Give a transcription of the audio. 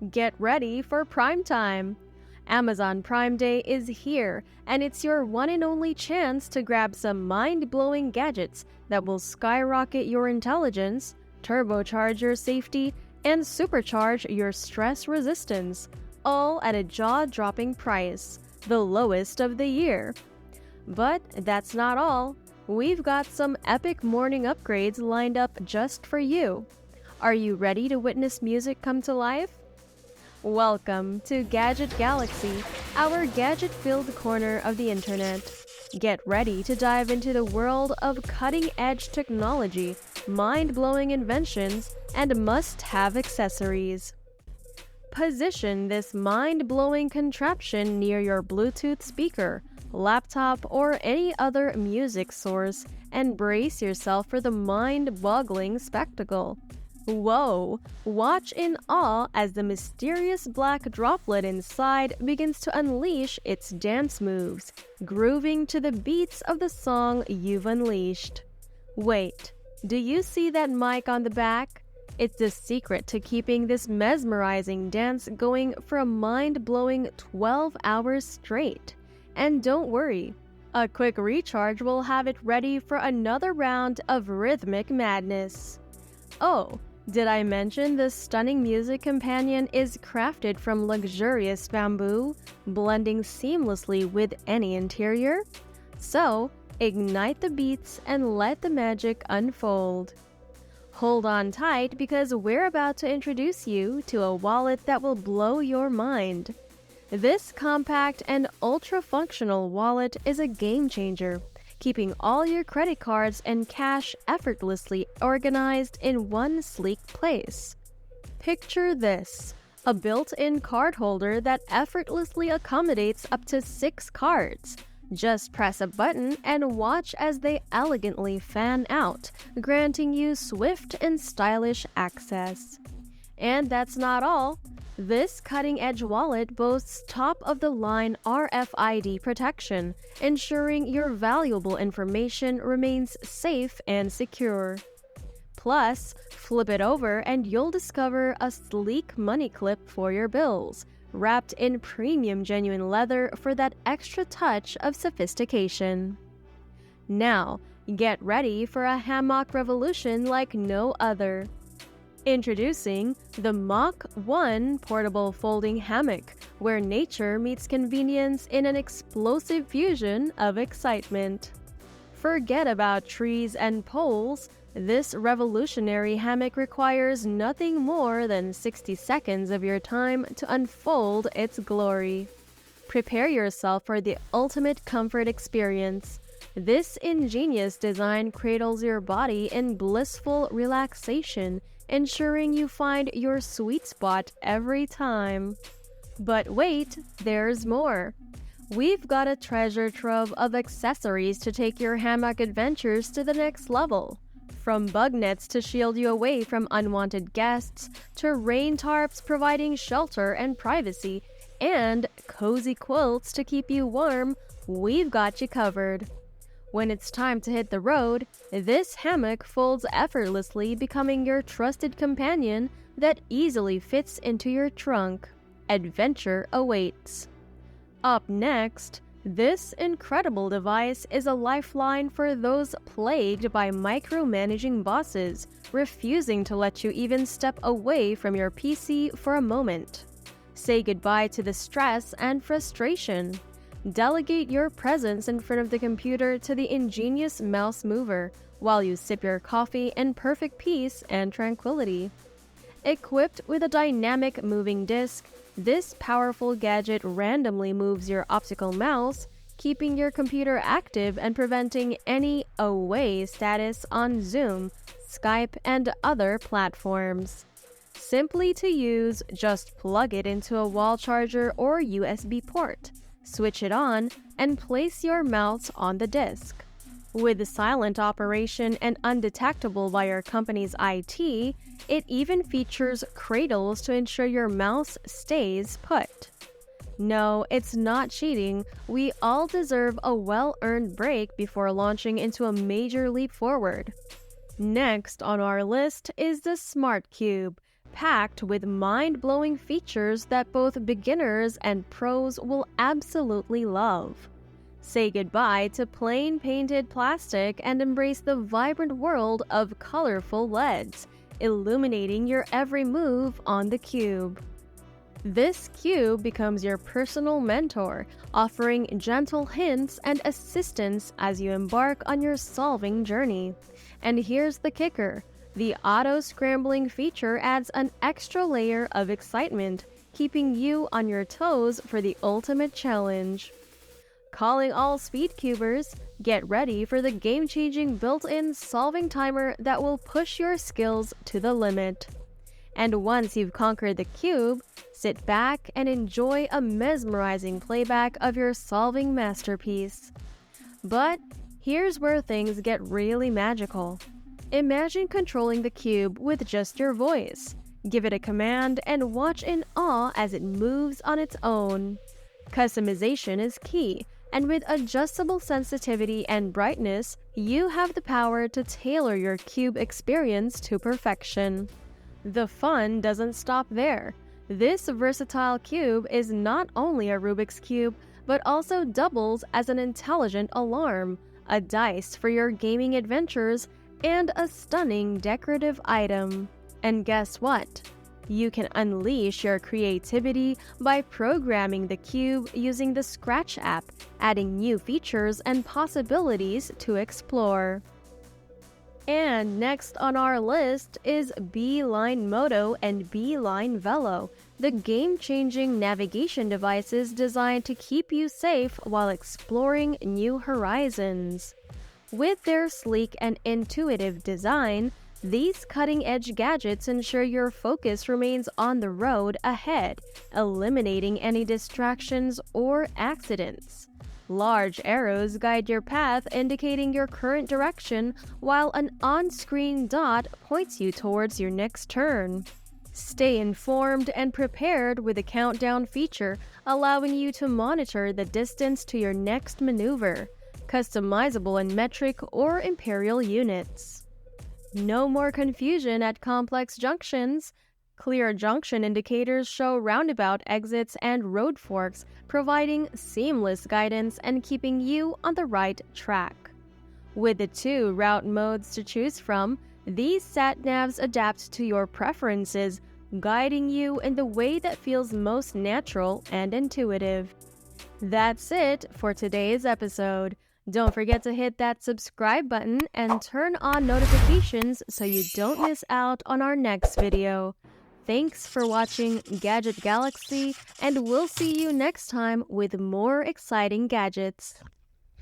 Get ready for Prime Time! Amazon Prime Day is here, and it's your one and only chance to grab some mind-blowing gadgets that will skyrocket your intelligence, turbocharge your safety, and supercharge your stress resistance, all at a jaw-dropping price, the lowest of the year. But that's not all. We've got some epic morning upgrades lined up just for you. Are you ready to witness music come to life? Welcome to Gadget Galaxy, our gadget-filled corner of the internet. Get ready to dive into the world of cutting-edge technology, mind-blowing inventions, and must-have accessories. Position this mind-blowing contraption near your Bluetooth speaker, laptop, or any other music source, and brace yourself for the mind-boggling spectacle. Whoa! Watch in awe as the mysterious black droplet inside begins to unleash its dance moves, grooving to the beats of the song you've unleashed. Wait, do you see that mic on the back? It's the secret to keeping this mesmerizing dance going for a mind-blowing 12 hours straight. And don't worry, a quick recharge will have it ready for another round of rhythmic madness. Oh, did I mention this stunning music companion is crafted from luxurious bamboo, blending seamlessly with any interior? So, ignite the beats and let the magic unfold. Hold on tight because we're about to introduce you to a wallet that will blow your mind. This compact and ultra-functional wallet is a game-changer, keeping all your credit cards and cash effortlessly organized in one sleek place. Picture this: a built-in card holder that effortlessly accommodates up to 6 cards. Just press a button and watch as they elegantly fan out, granting you swift and stylish access. And that's not all. This cutting-edge wallet boasts top-of-the-line RFID protection, ensuring your valuable information remains safe and secure. Plus, flip it over and you'll discover a sleek money clip for your bills, wrapped in premium genuine leather for that extra touch of sophistication. Now, get ready for a hammock revolution like no other. Introducing the Mach 1 portable folding hammock, where nature meets convenience in an explosive fusion of excitement. Forget about trees and poles. This revolutionary hammock requires nothing more than 60 seconds of your time to unfold its glory. Prepare yourself for the ultimate comfort experience. This ingenious design cradles your body in blissful relaxation, ensuring you find your sweet spot every time. But wait, there's more. We've got a treasure trove of accessories to take your hammock adventures to the next level. From bug nets to shield you away from unwanted guests, to rain tarps providing shelter and privacy, and cozy quilts to keep you warm, we've got you covered. When it's time to hit the road, this hammock folds effortlessly, becoming your trusted companion that easily fits into your trunk. Adventure awaits. Up next, this incredible device is a lifeline for those plagued by micromanaging bosses, refusing to let you even step away from your PC for a moment. Say goodbye to the stress and frustration. Delegate your presence in front of the computer to the ingenious mouse mover while you sip your coffee in perfect peace and tranquility. Equipped with a dynamic moving disc, this powerful gadget randomly moves your optical mouse, keeping your computer active and preventing any away status on Zoom, Skype, and other platforms. Simply to use, just plug it into a wall charger or USB port. Switch it on, and place your mouse on the disc. With silent operation and undetectable by your company's IT, it even features cradles to ensure your mouse stays put. No, it's not cheating. We all deserve a well-earned break before launching into a major leap forward. Next on our list is the Smart Cube, packed with mind-blowing features that both beginners and pros will absolutely love. Say goodbye to plain painted plastic and embrace the vibrant world of colorful LEDs, illuminating your every move on the cube. This cube becomes your personal mentor, offering gentle hints and assistance as you embark on your solving journey. And here's the kicker. The auto-scrambling feature adds an extra layer of excitement, keeping you on your toes for the ultimate challenge. Calling all speedcubers, get ready for the game-changing built-in solving timer that will push your skills to the limit. And once you've conquered the cube, sit back and enjoy a mesmerizing playback of your solving masterpiece. But here's where things get really magical. Imagine controlling the cube with just your voice. Give it a command and watch in awe as it moves on its own. Customization is key, and with adjustable sensitivity and brightness, you have the power to tailor your cube experience to perfection. The fun doesn't stop there. This versatile cube is not only a Rubik's Cube, but also doubles as an intelligent alarm, a dice for your gaming adventures, and a stunning decorative item. And guess what? You can unleash your creativity by programming the cube using the Scratch app, adding new features and possibilities to explore. And next on our list is Beeline Moto and Beeline Velo, the game-changing navigation devices designed to keep you safe while exploring new horizons. With their sleek and intuitive design, these cutting-edge gadgets ensure your focus remains on the road ahead, eliminating any distractions or accidents. Large arrows guide your path, indicating your current direction, while an on-screen dot points you towards your next turn. Stay informed and prepared with the countdown feature, allowing you to monitor the distance to your next maneuver, customizable in metric or imperial units. No more confusion at complex junctions. Clear junction indicators show roundabout exits and road forks, providing seamless guidance and keeping you on the right track. With the 2 route modes to choose from, these sat-navs adapt to your preferences, guiding you in the way that feels most natural and intuitive. That's it for today's episode. Don't forget to hit that subscribe button and turn on notifications so you don't miss out on our next video. Thanks for watching Gadget Galaxy, and we'll see you next time with more exciting gadgets.